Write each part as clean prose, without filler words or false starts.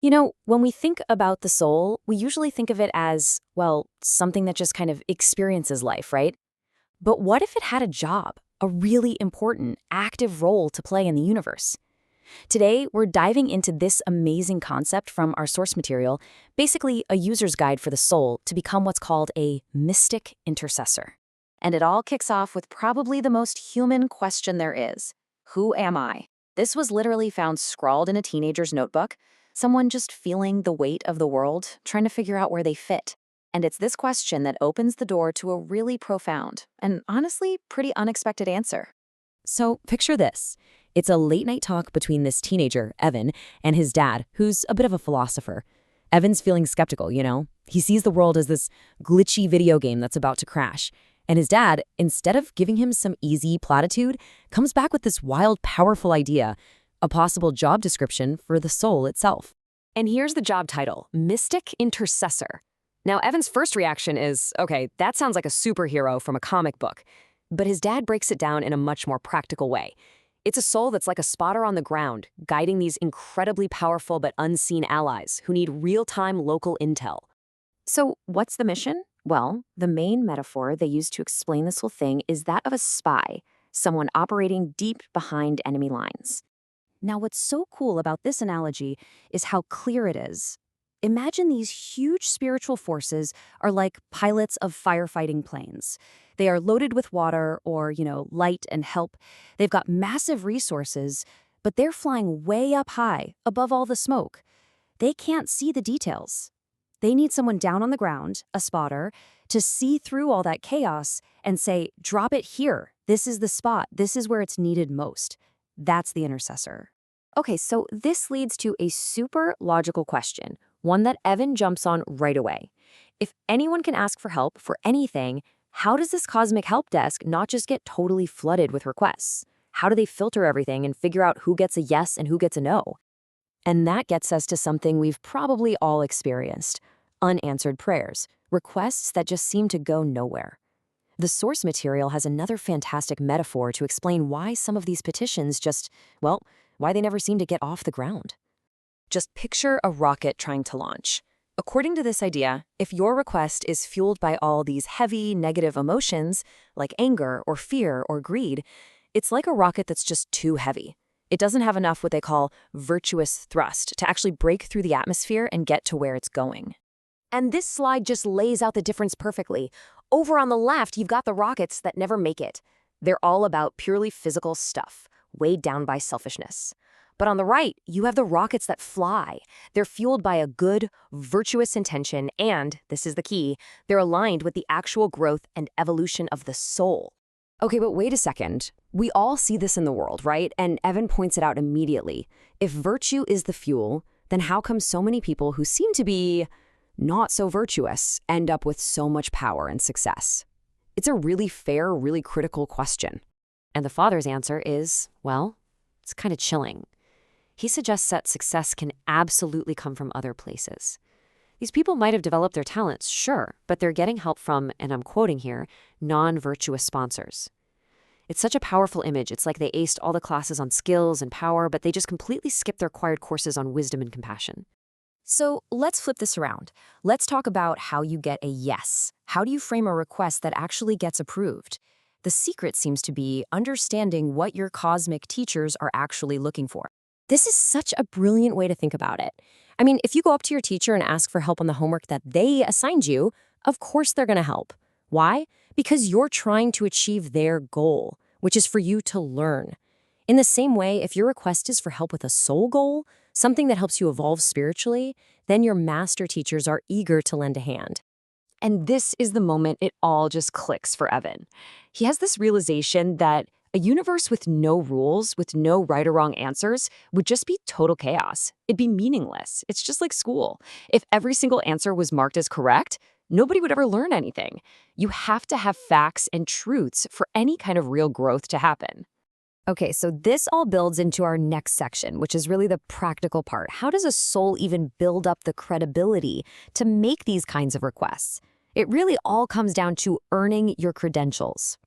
You know, when we think about the soul, we usually think of it as, well, something that just kind of experiences life, right? But what if it had a job, a really important, active role to play in the universe? Today, we're diving into this amazing concept from our source material, basically a user's guide for the soul to become what's called a mystic intercessor. And it all kicks off with probably the most human question there is. Who am I? This was literally found scrawled in a teenager's notebook, someone just feeling the weight of the world, trying to figure out where they fit. And it's this question that opens the door to a really profound and honestly pretty unexpected answer. So picture this. It's a late-night talk between this teenager, Evan, and his dad, who's a bit of a philosopher. Evan's feeling skeptical, you know? He sees the world as this glitchy video game that's about to crash. And his dad, instead of giving him some easy platitude, comes back with this wild, powerful idea, a possible job description for the soul itself. And here's the job title, Mystic Intercessor. Now, Evan's first reaction is, okay, that sounds like a superhero from a comic book. But his dad breaks it down in a much more practical way. It's a soul that's like a spotter on the ground, guiding these incredibly powerful but unseen allies who need real-time local intel. So what's the mission? Well, the main metaphor they use to explain this whole thing is that of a spy, someone operating deep behind enemy lines. Now, what's so cool about this analogy is how clear it is. Imagine these huge spiritual forces are like pilots of firefighting planes. They are loaded with water or, light and help. They've got massive resources, but they're flying way up high, above all the smoke. They can't see the details. They need someone down on the ground, a spotter, to see through all that chaos and say, drop it here. This is the spot. This is where it's needed most. That's the intercessor. Okay, so this leads to a super logical question, one that Evan jumps on right away. If anyone can ask for help for anything, how does this cosmic help desk not just get totally flooded with requests? How do they filter everything and figure out who gets a yes and who gets a no? And that gets us to something we've probably all experienced, unanswered prayers, requests that just seem to go nowhere. The source material has another fantastic metaphor to explain why some of these petitions why they never seem to get off the ground. Just picture a rocket trying to launch. According to this idea, if your request is fueled by all these heavy, negative emotions, like anger or fear or greed, it's like a rocket that's just too heavy. It doesn't have enough what they call virtuous thrust to actually break through the atmosphere and get to where it's going. And this slide just lays out the difference perfectly. Over on the left, you've got the rockets that never make it. They're all about purely physical stuff, weighed down by selfishness. But on the right, you have the rockets that fly. They're fueled by a good, virtuous intention, and, this is the key, they're aligned with the actual growth and evolution of the soul. Okay, but wait a second. We all see this in the world, right? And Evan points it out immediately. If virtue is the fuel, then how come so many people who seem to be not so virtuous end up with so much power and success? It's a really fair, really critical question. And the father's answer is, well, it's kind of chilling. He suggests that success can absolutely come from other places. These people might have developed their talents, sure, but they're getting help from, and I'm quoting here, non-virtuous sponsors. It's such a powerful image. It's like they aced all the classes on skills and power, but they just completely skipped their required courses on wisdom and compassion. So let's flip this around. Let's talk about how you get a yes. How do you frame a request that actually gets approved? The secret seems to be understanding what your cosmic teachers are actually looking for. This is such a brilliant way to think about it. I mean, if you go up to your teacher and ask for help on the homework that they assigned you, of course they're going to help. Why? Because you're trying to achieve their goal, which is for you to learn. In the same way, if your request is for help with a soul goal, something that helps you evolve spiritually, then your master teachers are eager to lend a hand. And this is the moment it all just clicks for Evan. He has this realization that a universe with no rules, with no right or wrong answers, would just be total chaos. It'd be meaningless. It's just like school. If every single answer was marked as correct, nobody would ever learn anything. You have to have facts and truths for any kind of real growth to happen. Okay, so this all builds into our next section, which is really the practical part. How does a soul even build up the credibility to make these kinds of requests? It really all comes down to earning your credentials.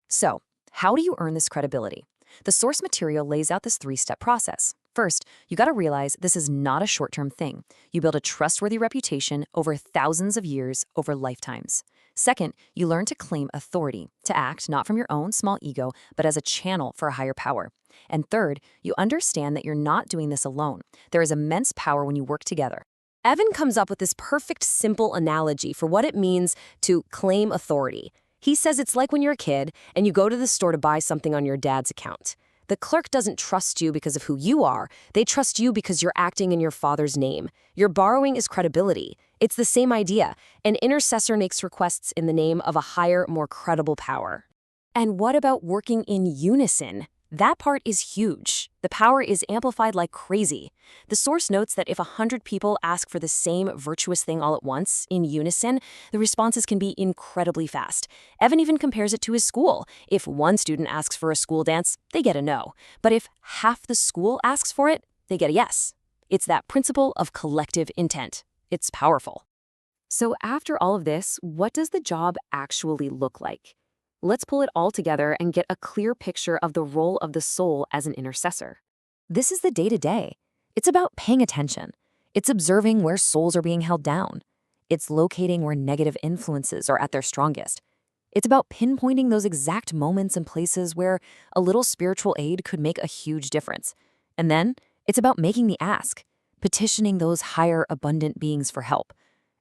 So, how do you earn this credibility? The source material lays out this three-step process. First, you gotta realize this is not a short-term thing. You build a trustworthy reputation over thousands of years, over lifetimes. Second, you learn to claim authority, to act not from your own small ego, but as a channel for a higher power. And third, you understand that you're not doing this alone. There is immense power when you work together. Evan comes up with this perfect, simple analogy for what it means to claim authority. He says it's like when you're a kid and you go to the store to buy something on your dad's account. The clerk doesn't trust you because of who you are. They trust you because you're acting in your father's name. Your borrowing is credibility. It's the same idea. An intercessor makes requests in the name of a higher, more credible power. And what about working in unison? That part is huge. The power is amplified like crazy. The source notes that if 100 people ask for the same virtuous thing all at once, in unison, the responses can be incredibly fast. Evan even compares it to his school. If one student asks for a school dance, they get a no. But if half the school asks for it, they get a yes. It's that principle of collective intent. It's powerful. So after all of this, what does the job actually look like? Let's pull it all together and get a clear picture of the role of the soul as an intercessor. This is the day-to-day. It's about paying attention. It's observing where souls are being held down. It's locating where negative influences are at their strongest. It's about pinpointing those exact moments and places where a little spiritual aid could make a huge difference. And then it's about making the ask, petitioning those higher, abundant beings for help.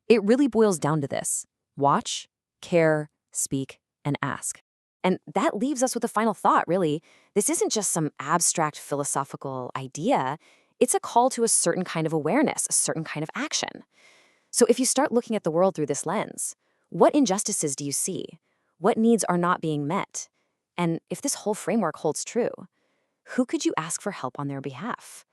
It really boils down to this: watch, care, speak, and ask. And that leaves us with a final thought, really. This isn't just some abstract philosophical idea. It's a call to a certain kind of awareness, a certain kind of action. So if you start looking at the world through this lens, what injustices do you see? What needs are not being met? And if this whole framework holds true, who could you ask for help on their behalf?